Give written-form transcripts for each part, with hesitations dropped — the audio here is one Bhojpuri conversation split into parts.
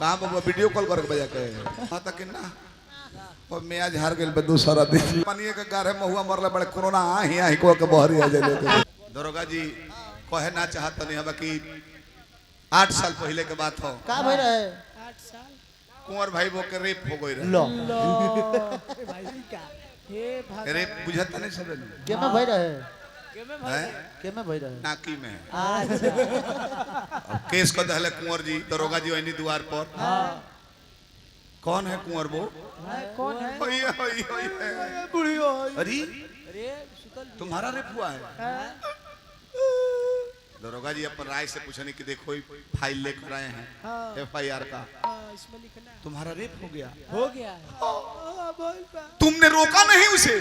कहाँ बाबा वीडियो कॉल करके बजा के हाँ तक ना और मैं आज हार गए दूसरा दिन पानी के गारे महुआ मरला बड़े कोरोना आ ही को के बहरी आ जाए दरोगा जी कहे ना चाहत नहीं है कि 8 साल पहले के बात हो का भई रहे 8 साल कुंवर भाई वो के रेप हो गई रहे लो भाई का हे भाई रेप बुझता नहीं सब के में भई रहे के में भाई के में भई रहे नाकी में अच्छा अब केस को दहले कुंवर जी दरोगा जी वही द्वार पर कौन है कुंवर वो कौन है होई बुढ़ी हो अरे अरे सुतल तुम्हारा रेप हुआ है दरोगा जी अपन राय से पूछने की देखो फाइल लेकर आए हैं FIR का इसमें लिखना तुम्हारा रेप हो गया बोल पा तुमने रोका नहीं उसे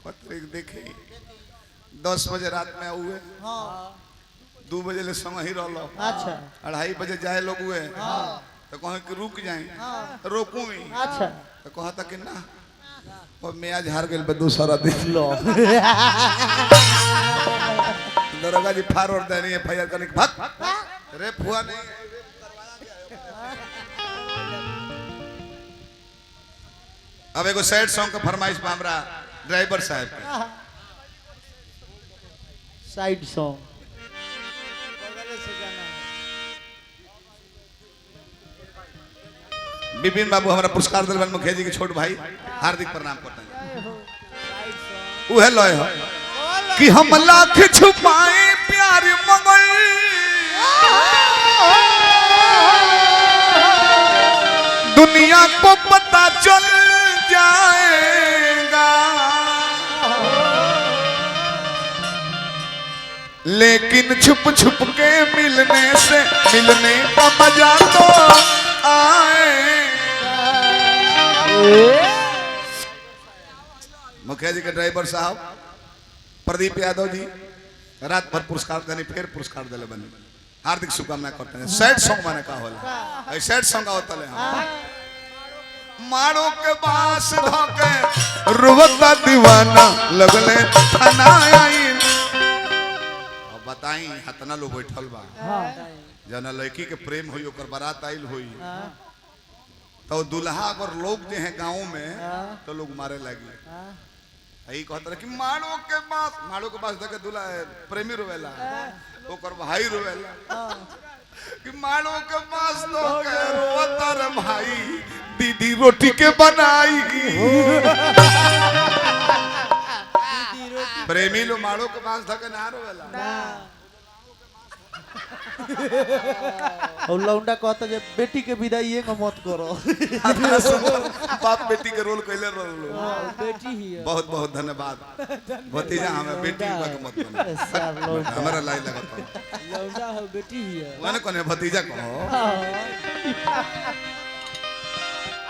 पत्रिक देखे 10 बजे रात में हुए हां 2 बजे ले संग ही रहलो अच्छा 2:30 बजे जाए लोग हुए तो कहे कि रुक जाए रोकू ही अच्छा तो कहा था कि ना और मैं आज हार गए दूसरा दिन लो दरोगा जी फार देनी FIR करने के भाग रेप हुआ नहीं अब एगो सैड सॉन्ग का फरमाइश में हमरा ड्राइवर साहब के साइड सॉन्ग बगल से जाना है विपिन बाबू हमारा पुरस्कार दिलवन मुखिया जी के छोट भाई हार्दिक प्रणाम करते हैं उहे लय है कि हम लाख छुपाए प्यार मगर दुनिया को पता चल जाएगा लेकिन छुप छुप के मिलने से मिलने का मजा तो आएगा। मुखिया जी के ड्राइवर साहब प्रदीप यादव जी रात भर पुरस्कार देने फिर पुरस्कार दिले बने हार्दिक शुभकामना करते हैं सैड सॉन्ग माने का होला ऐ सैड सॉन्ग होता है मारो के बास धोके रुवता दीवाना लगले थाना आई अब बताई हतना लोग बैठल बा जना लड़की के प्रेम होई ओकर बारात आइल होई तो दुल्हा अगर लोग जे हैं गांव में तो लोग मारे लगी यही कहता कि मारो के पास देखे दूल्हा प्रेमी रोवेला ओकर भाई रोवेला कि मारो के पास तो के रोता रे भाई दीदी रोटी के बनाई प्रेमी लो मारो के पास धके ना रोवेला और लौंडा कहता जे बेटी के विदाई एक मत करो बाप बेटी के रोल कैले रोलो बेटी ही है बहुत बहुत धन्यवाद भतीजा हमें बेटी का मत बनो हमारा लाई लगाता लौंडा हो बेटी ही है मैंने कोने भतीजा कहो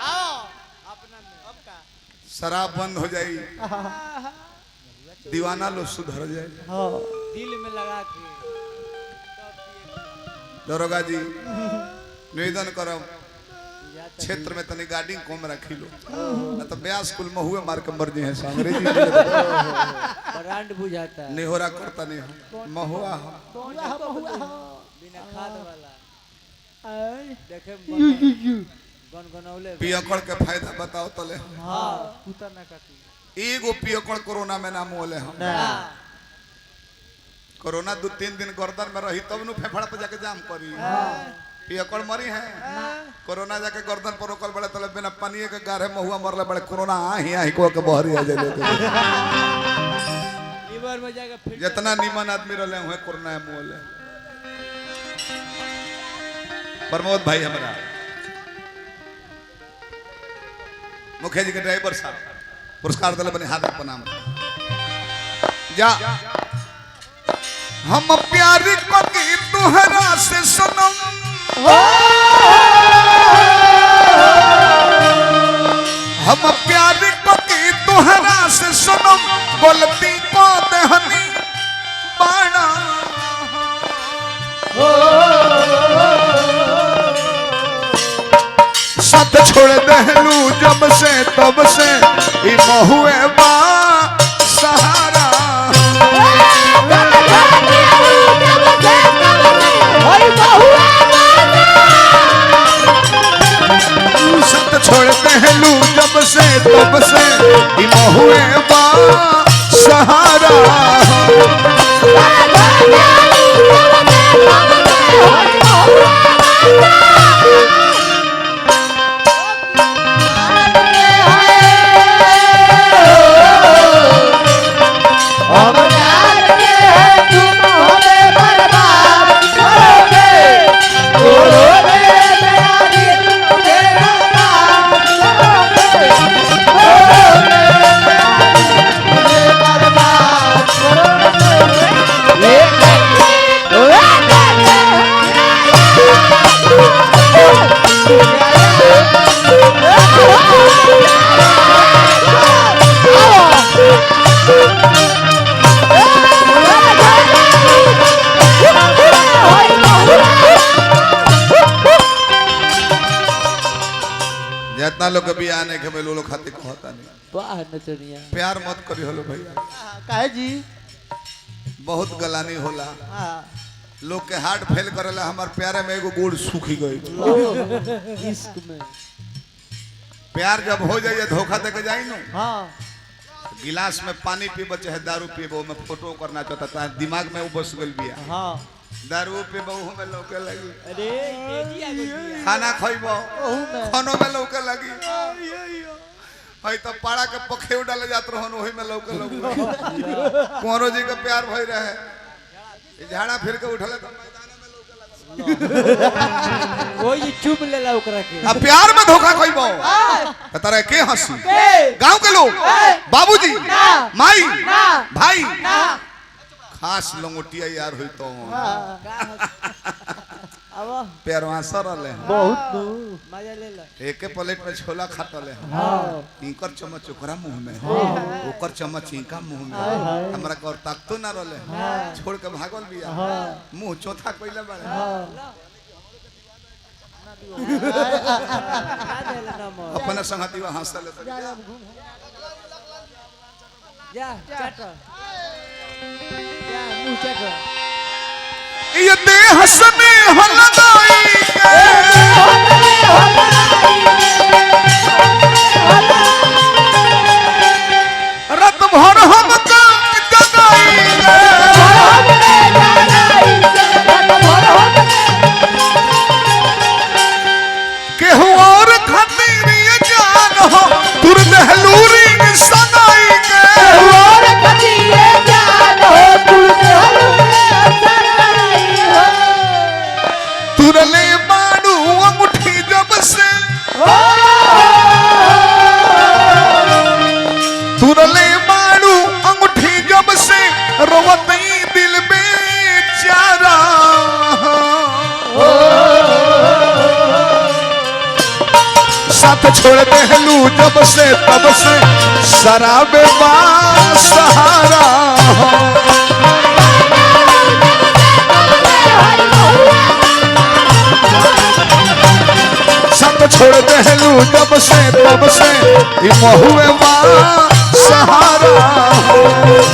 आओ अपना में अब का शराब बंद हो जाई दीवाना लो सुधर जाए हां दिल में लगा के दरोगा जी निवेदन करो क्षेत्र में तनी गाड़ी कम रखी लो न तो ब्यास कुल में हुए मार के मर जी है अंग्रेजी ब्रांड बुझाता है निहोरा करता नहीं हो महुआ हो बिना खाद वाला देखे गनगनौले पियकड़ के फायदा बताओ तले हां कुत्ता ना काटी एगो पियकड़ कोरोना में ना मोले हम ना कोरोना 2-3 दिन गर्दन में रही तब नु फेफड़ा पे जाके जाम करी पियकड़ मरी है कोरोना जाके गर्दन पर रोकल बड़े तले बिना पानी के गारे महुआ मरले बड़े कोरोना आ ही को के बहरी आ जाए लीवर में जाके फिर जितना नीमन आदमी रहले हुए कोरोना है मोले प्रमोद भाई हमारा मुखिया जी के ड्राइवर साहब पुरस्कार दिले बने हार्दिक प्रणाम जा हम प्यार को की तुहरा से सनम हम प्यार को की तुहरा से सनम गलती को दहनी बाड़ा साथ छोड़ दहलू जब से तब से ई महुए बा सहारा भाई बहुआ संत छोड़ते हैं लू जब से तब से इन हुए बा सहारा जितना लोग कभी आने के भाई लोग खाते को होता नहीं वाह नचनिया प्यार मत करी होलो भैया काहे जी बहुत गलानी होला हाँ लोग के हार्ट फेल करेला हमार प्यारे में एगो गुड़ सूखी गई इश्क में प्यार जब हो जाइए धोखा दे के जाई नु हाँ गिलास में पानी पीबो चाहे दारू पीबो में फोटो करना चाहता था दिमाग में वो बस गल बिया हाँ दारू पीबो में लौके लगी अरे तेजी आ गई खाना खइबो ओहू में खानो में लौके लगी हई तो पाड़ा के पखेव डाले जात रहन ओही में लौके लगी कुंवरो जी का प्यार भई रहे ई झाड़ा फिर के उठले तो मैदान में लौके लगी वही चुप लेला ओकरा के अब प्यार में धोखा खइबो तरे के हंसी गांव के लोग बाबूजी माई भाई खास लंगोटिया यार हुई तो अब पैरवा सरले बहुत नु मजा ले लो एके प्लेट में छोला खाटले हाँ इनकर चम्मच ओकरा मुंह में ओकर चम्मच इनका मुंह में हमरा को और ताकतो ना रहले छोड़ के भागल बिया मुंह चौथा कइले बारे ना देला ना मो अपना संगतिवा हंसले तो जा चाट जा मुंह चाट ये देह सने हलदाई रत भर हम का जगाई केहू और खातिर ये जान हो तुर दहलूरी सनाई के तुरले बाड़ू अंगूठी जब से तुरले बाड़ू अंगूठी जब से रोवतई दिल बेचारा साथ छोड़ दहलू जब से तब से शराबे बा सहारा साथ छोड़ दहलू जब से तब से ई महुए बा सहारा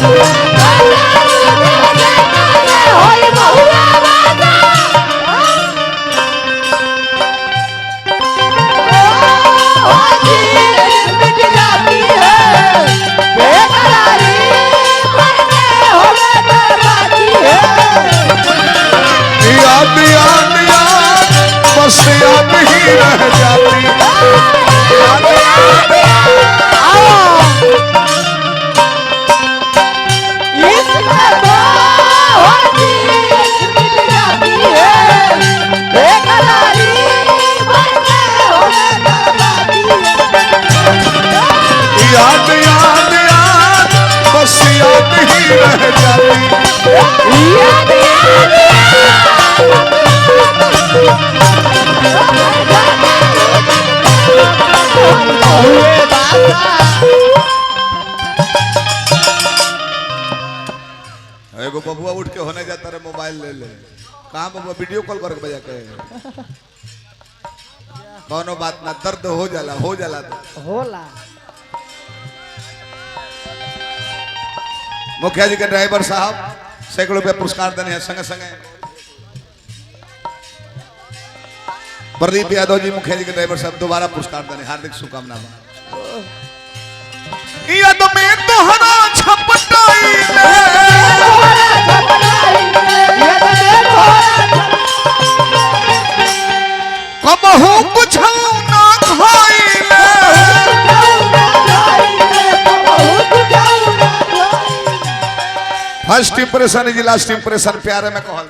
याद याद याद बस याद ही रह जाती याद याद याद याद याद बस याद ही रह जाती एगो बबुआ उठ के होने जाता रे मोबाइल ले ले कहाँ बबुआ वीडियो कॉल करके बजा के कोनो बात ना दर्द हो जाला तो होला मुखिया जी के ड्राइवर साहब सैकड़ों रुपया पुरस्कार देने हैं संगे संगे प्रदीप यादव जी मुखिया जी के ड्राइवर साहब दोबारा पुरस्कार देने हार्दिक शुभकामना यद में तोहरा छपटाई कबहू कुछौ ना खाइले first impression is last impression प्यारे में कहल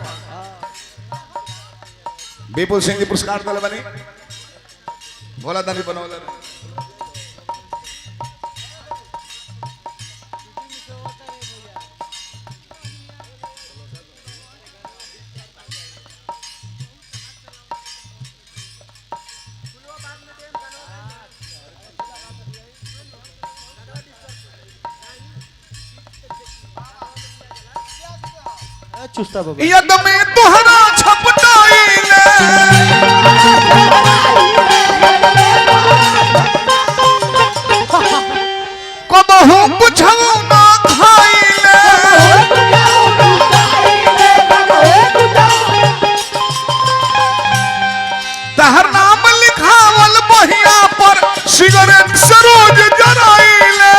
विपुल सिंह जी पुरस्कार दिल बनी भोला दानी बनौले चुस्ता बाबा यद में तोहरा छपटाइले कबहू कुछौ ना खाइले तहर नाम लिखावल बहिया पर सिगरेट से रोज जराइले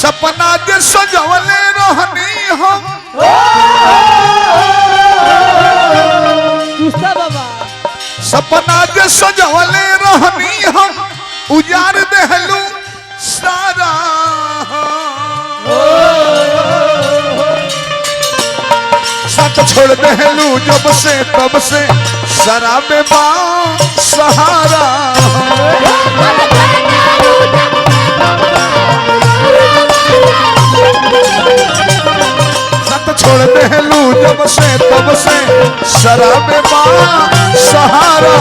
सपना जे सजवले रहनी हम चुस्ता बाबा सपना जे सजवले रहनी हम उजाड़ देहलू सारा साथ छोड़ देहलू जब से तब से शराबे बा सहारा छोड़ देहलू जब से तब से शराबे बा सहारा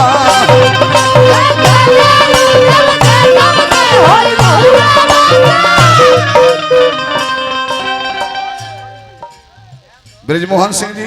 ब्रिजमोहन सिंह जी